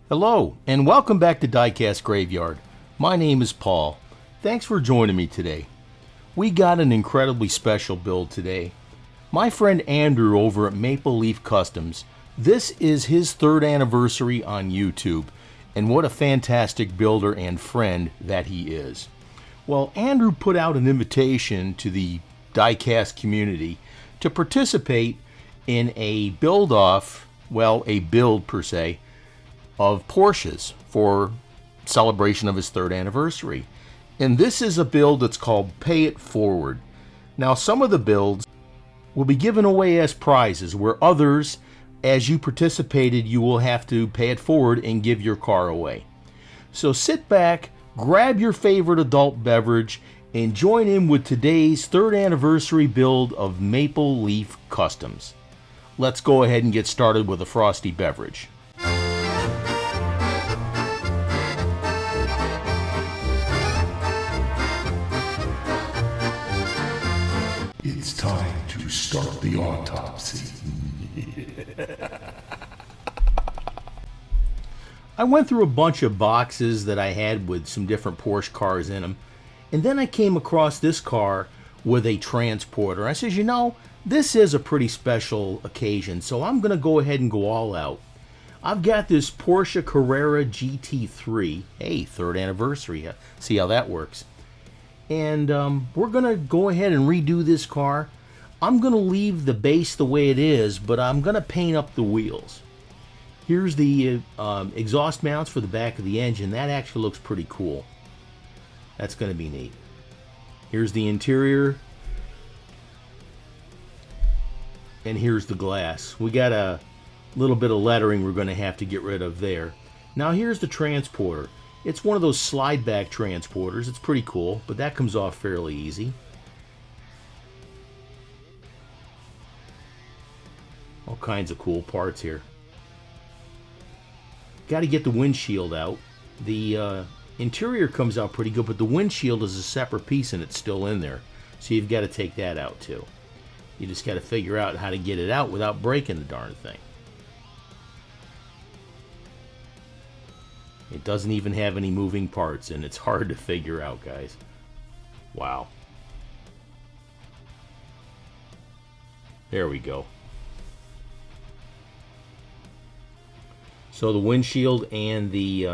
Hello, and welcome back to Diecast Graveyard. My name is Paul. Thanks for joining me today. We got an incredibly special build today. My friend Andrew over at Maple Leaf Customs, this is his third anniversary on YouTube, and what a fantastic builder and friend that he is. Well, Andrew put out an invitation to the Diecast community to participate in a build-off, well, a build per se, of Porsches for celebration of his third anniversary. And this is a build that's called Pay It Forward. Now, some of the builds will be given away as prizes, where others, as you participated, you will have to pay it forward and give your car away. So sit back, grab your favorite adult beverage, and join in with today's third anniversary build of Maple Leaf Customs. Let's go ahead and get started with a frosty beverage. It's time to start the autopsy. I went through a bunch of boxes that I had with some different Porsche cars in them, and then I came across this car with a transporter. I says, you know, this is a pretty special occasion, so I'm going to go ahead and go all out. I've got this Porsche Carrera GT3. Hey, third anniversary. See how that works. And we're going to go ahead and redo this car. I'm going to leave the base the way it is, but I'm going to paint up the wheels. Here's the exhaust mounts for the back of the engine. That actually looks pretty cool. That's going to be neat. Here's the interior. And here's the glass. We got a little bit of lettering we're going to have to get rid of there. Now here's the transporter. It's one of those slide back transporters. It's pretty cool, but that comes off fairly easy. All kinds of cool parts here. Got to get the windshield out. The interior comes out pretty good, but the windshield is a separate piece and it's still in there. So you've got to take that out too. You just got to figure out how to get it out without breaking the darn thing. It doesn't even have any moving parts, and it's hard to figure out, guys. Wow. There we go. So the windshield and the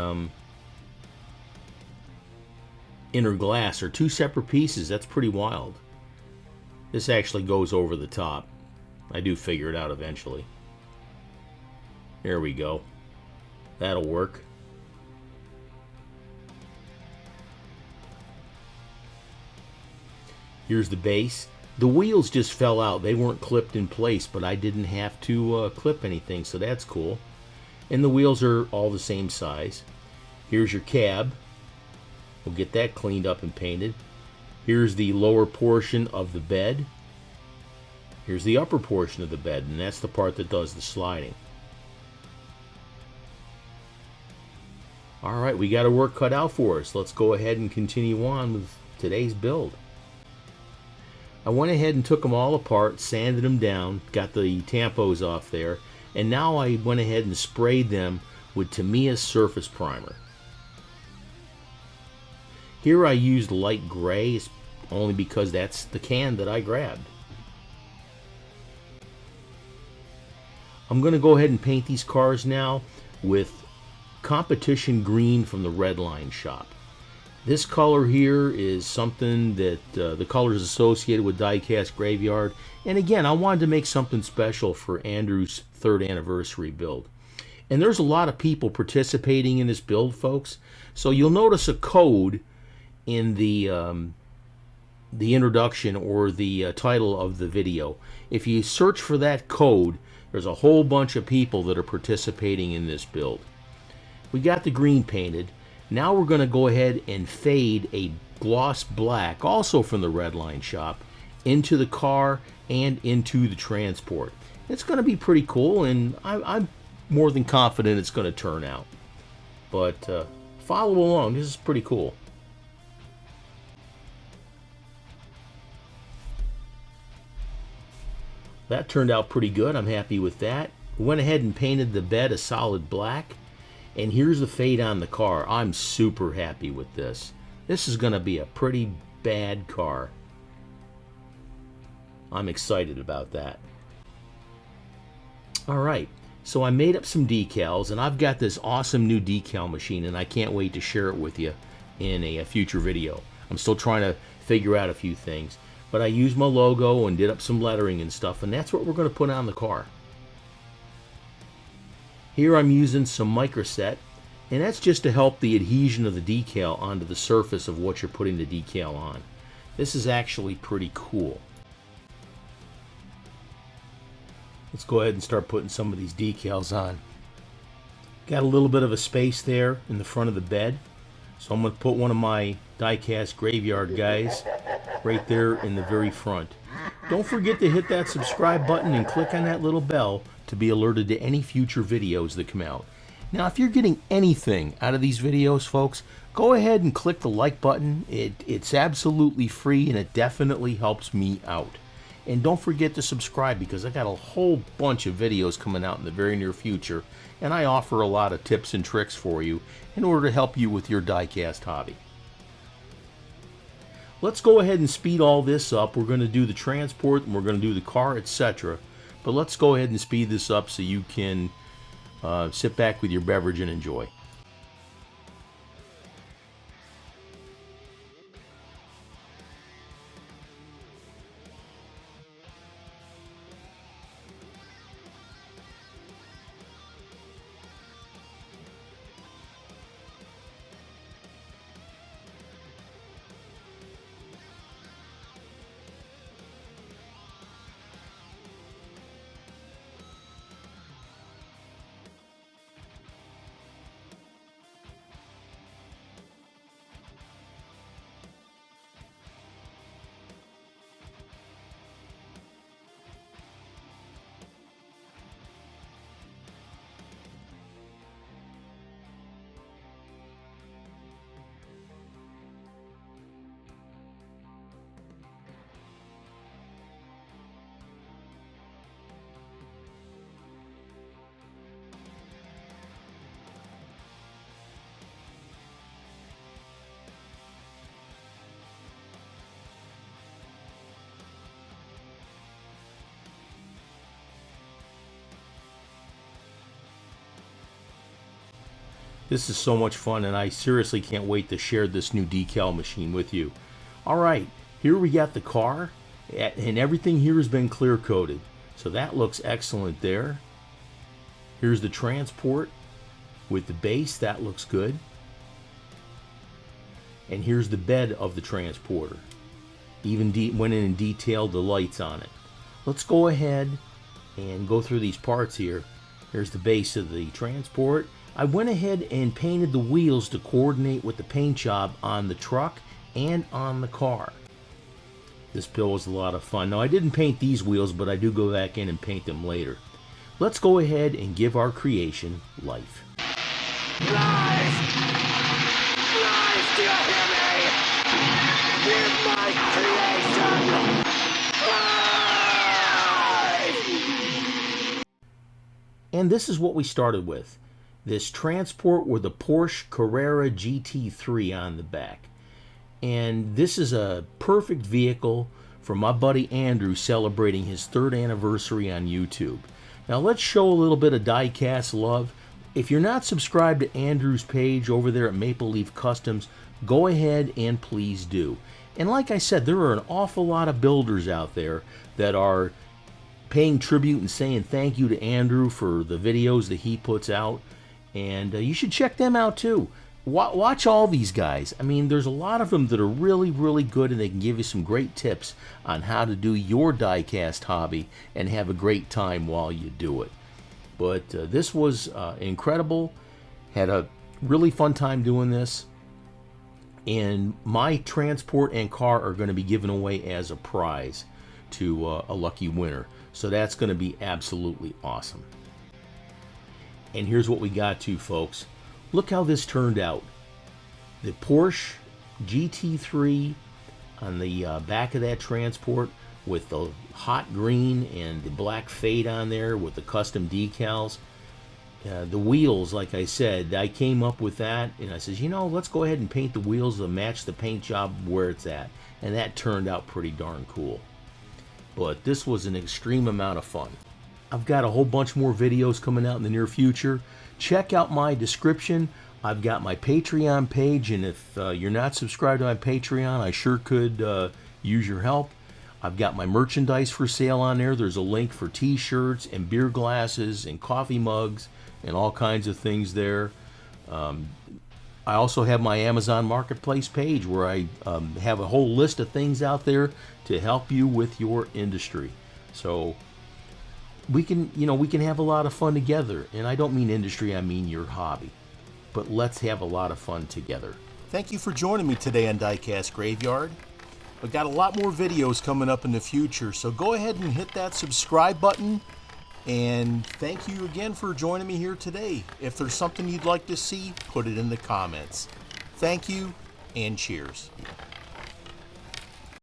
inner glass are two separate pieces. That's pretty wild. This actually goes over the top. I do figure it out eventually. There we go. That'll work. Here's the base. The wheels just fell out. They weren't clipped in place, but I didn't have to clip anything, so that's cool. And the wheels are all the same size. Here's your cab. We'll get that cleaned up and painted. Here's the lower portion of the bed. Here's the upper portion of the bed, and that's the part that does the sliding. Alright, we got our work cut out for us. Let's go ahead and continue on with today's build. I went ahead and took them all apart, sanded them down, got the tampos off there, and now I went ahead and sprayed them with Tamiya Surface Primer. Here I used light gray, only because that's the can that I grabbed. I'm going to go ahead and paint these cars now with Competition Green from the Redline shop. This color here is something that the color is associated with Diecast Graveyard. And again, I wanted to make something special for Andrew's third anniversary build. And there's a lot of people participating in this build, folks. So you'll notice a code in the introduction or the title of the video. If you search for that code, there's a whole bunch of people that are participating in this build. We got the green painted. Now we're going to go ahead and fade a gloss black, also from the Redline shop, into the car and into the transport. It's going to be pretty cool, and I'm more than confident it's going to turn out. But follow along. This is pretty cool. That turned out pretty good. I'm happy with that. Went ahead and painted the bed a solid black. And here's the fade on the car. I'm super happy with this. This is going to be a pretty bad car. I'm excited about that. Alright, so I made up some decals, and I've got this awesome new decal machine, and I can't wait to share it with you in a future video. I'm still trying to figure out a few things, but I used my logo and did up some lettering and stuff, and that's what we're going to put on the car. Here I'm using some microset, and that's just to help the adhesion of the decal onto the surface of what you're putting the decal on. This is actually pretty cool. Let's go ahead and start putting some of these decals on. Got a little bit of a space there in the front of the bed, so I'm going to put one of my Diecast graveyard guys right there in the very front. Don't forget to hit that subscribe button and click on that little bell to be alerted to any future videos that come out. Now, if you're getting anything out of these videos, folks, go ahead and click the like button. It's absolutely free, and it definitely helps me out. And don't forget to subscribe, because I got a whole bunch of videos coming out in the very near future, and I offer a lot of tips and tricks for you in order to help you with your diecast hobby. Let's go ahead and speed all this up. We're going to do the transport, and we're going to do the car, etc. But let's go ahead and speed this up so you can sit back with your beverage and enjoy. This is so much fun, and I seriously can't wait to share this new decal machine with you. Alright, here we got the car, and everything here has been clear coated. So that looks excellent there. Here's the transport with the base, that looks good. And here's the bed of the transporter. Even went in and detailed the lights on it. Let's go ahead and go through these parts here. Here's the base of the transport. I went ahead and painted the wheels to coordinate with the paint job on the truck and on the car. This build was a lot of fun. Now, I didn't paint these wheels, but I do go back in and paint them later. Let's go ahead and give our creation life. Life! Life, do you hear me? Give my creation life! And this is what we started with. This transport with a Porsche Carrera GT3 on the back. And this is a perfect vehicle for my buddy Andrew celebrating his 3rd anniversary on YouTube. Now let's show a little bit of diecast love. If you're not subscribed to Andrew's page over there at Maple Leaf Customs, go ahead and please do. And like I said, there are an awful lot of builders out there that are paying tribute and saying thank you to Andrew for the videos that he puts out. And you should check them out too. Watch all these guys. I mean, there's a lot of them that are really, really good, and they can give you some great tips on how to do your diecast hobby and have a great time while you do it. But this was incredible. Had a really fun time doing this. And my transport and car are going to be given away as a prize to a lucky winner. So that's going to be absolutely awesome. And here's what we got to, folks. Look how this turned out. The Porsche GT3 on the back of that transport with the hot green and the black fade on there with the custom decals. The wheels, like I said, I came up with that, and I says, let's go ahead and paint the wheels to match the paint job where it's at. And that turned out pretty darn cool. But this was an extreme amount of fun. I've got a whole bunch more videos coming out in the near future. Check out my description. I've got my Patreon page, and if you're not subscribed to my Patreon, I sure could use your help. I've got my merchandise for sale on there. There's a link for t-shirts and beer glasses and coffee mugs and all kinds of things there. I also have my Amazon Marketplace page where I have a whole list of things out there to help you with your industry. So we can have a lot of fun together. And I don't mean industry, I mean your hobby. But let's have a lot of fun together. Thank you for joining me today on Diecast Graveyard. I've got a lot more videos coming up in the future, so go ahead and hit that subscribe button. And thank you again for joining me here today. If there's something you'd like to see, put it in the comments. Thank you, and cheers.